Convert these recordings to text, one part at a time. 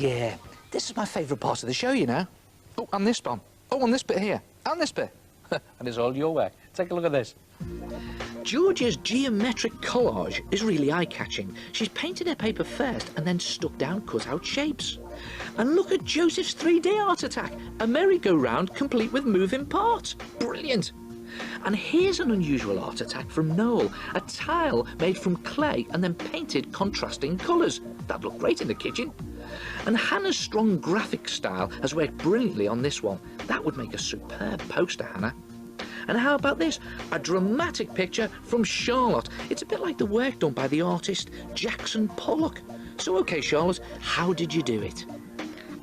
Yeah, this is my favourite part of the show, you know. Oh, and this one. Oh, and this bit here. And this bit. And it's all your work. Take a look at this. Georgia's geometric collage is really eye-catching. She's painted her paper first and then stuck down cut-out shapes. And look at Joseph's 3D art attack, a merry-go-round complete with moving parts. Brilliant. And here's an unusual art attack from Noel, a tile made from clay and then painted contrasting colours. That'd look great in the kitchen. And Hannah's strong graphic style has worked brilliantly on this one. That would make a superb poster, Hannah. And how about this? A dramatic picture from Charlotte. It's a bit like the work done by the artist Jackson Pollock. So, OK, Charlotte, how did you do it?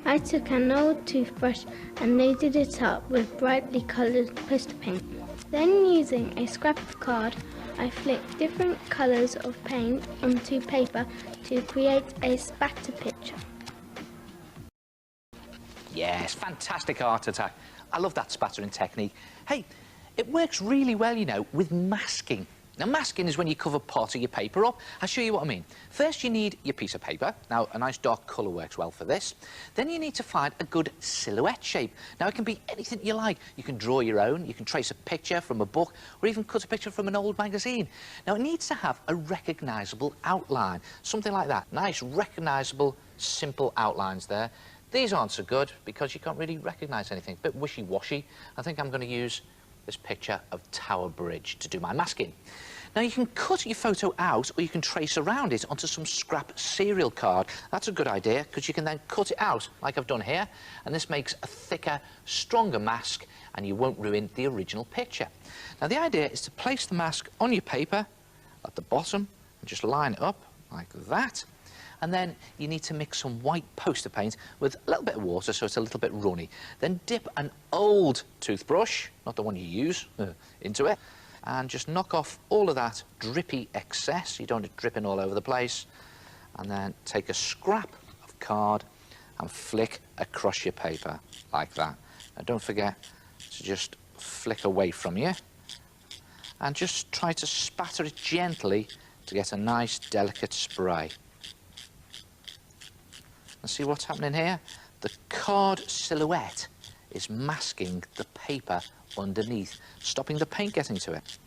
I took an old toothbrush and loaded it up with brightly coloured poster paint. Then, using a scrap of card, I flicked different colours of paint onto paper to create a spatter picture. Yes, fantastic art attack. I love that spattering technique. Hey, it works really well, you know, with masking. Now, masking is when you cover part of your paper up. I'll show you what I mean. First, you need your piece of paper. Now, a nice dark colour works well for this. Then you need to find a good silhouette shape. Now, it can be anything you like. You can draw your own, you can trace a picture from a book, or even cut a picture from an old magazine. Now, it needs to have a recognisable outline, something like that. Nice, recognisable, simple outlines there. These aren't so good because you can't really recognise anything. A bit wishy-washy. I think I'm going to use this picture of Tower Bridge to do my masking. Now, you can cut your photo out or you can trace around it onto some scrap serial card. That's a good idea because you can then cut it out like I've done here, and this makes a thicker, stronger mask and you won't ruin the original picture. Now, the idea is to place the mask on your paper at the bottom and just line it up like that. And then you need to mix some white poster paint with a little bit of water so it's a little bit runny. Then dip an old toothbrush, not the one you use, into it, and just knock off all of that drippy excess. You don't want it dripping all over the place. And then take a scrap of card and flick across your paper like that. Now, don't forget to just flick away from you. And just try to spatter it gently to get a nice, delicate spray. And see what's happening here? The card silhouette is masking the paper underneath, stopping the paint getting to it.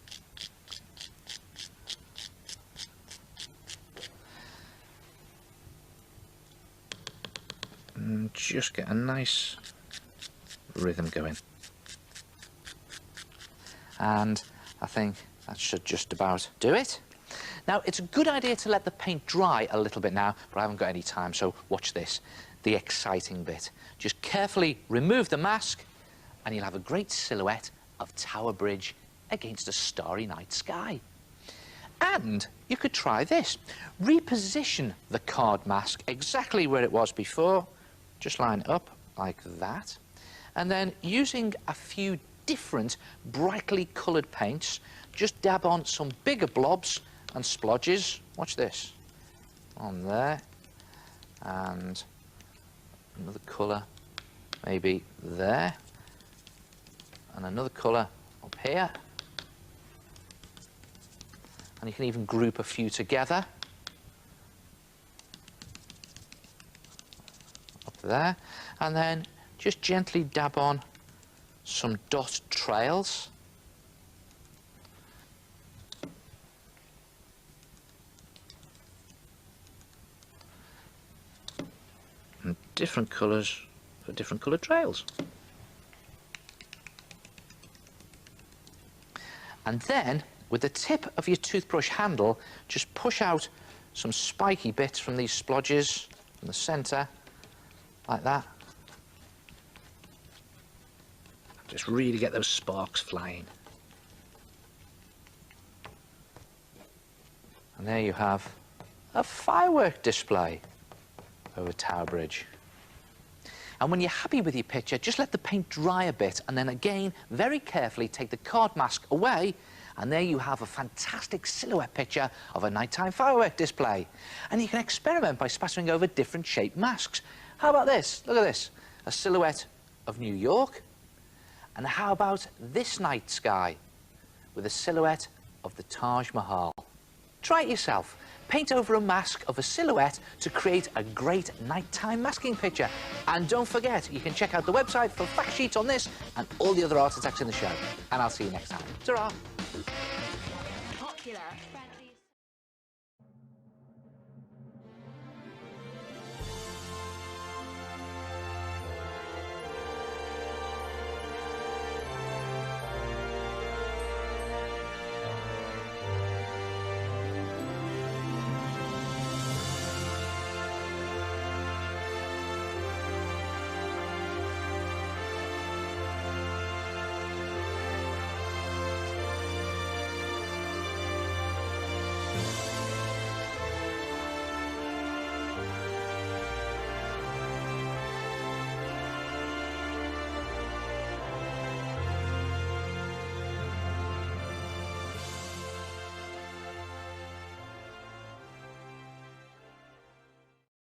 And just get a nice rhythm going. And I think that should just about do it. Now, it's a good idea to let the paint dry a little bit now, but I haven't got any time, so watch this, the exciting bit. Just carefully remove the mask, and you'll have a great silhouette of Tower Bridge against a starry night sky. And you could try this. Reposition the card mask exactly where it was before. Just line it up like that. And then, using a few different brightly coloured paints, just dab on some bigger blobs and splodges. Watch this. On there. And another colour maybe there. And another colour up here. And you can even group a few together. Up there. And then just gently dab on some dot trails. And different colours for different coloured trails. And then, with the tip of your toothbrush handle, just push out some spiky bits from these splodges from the centre, like that. Just really get those sparks flying. And there you have a firework display over Tower Bridge. And when you're happy with your picture, just let the paint dry a bit, and then again, very carefully take the card mask away, and there you have a fantastic silhouette picture of a nighttime firework display. And you can experiment by spattering over different shaped masks. How about this? Look at this. A silhouette of New York. And how about this night sky with a silhouette of the Taj Mahal? Try it yourself. paint over a mask of a silhouette to create a great nighttime masking picture. And don't forget, you can check out the website for fact sheets on this and all the other art attacks in the show. And I'll see you next time. Ta-ra! Popular.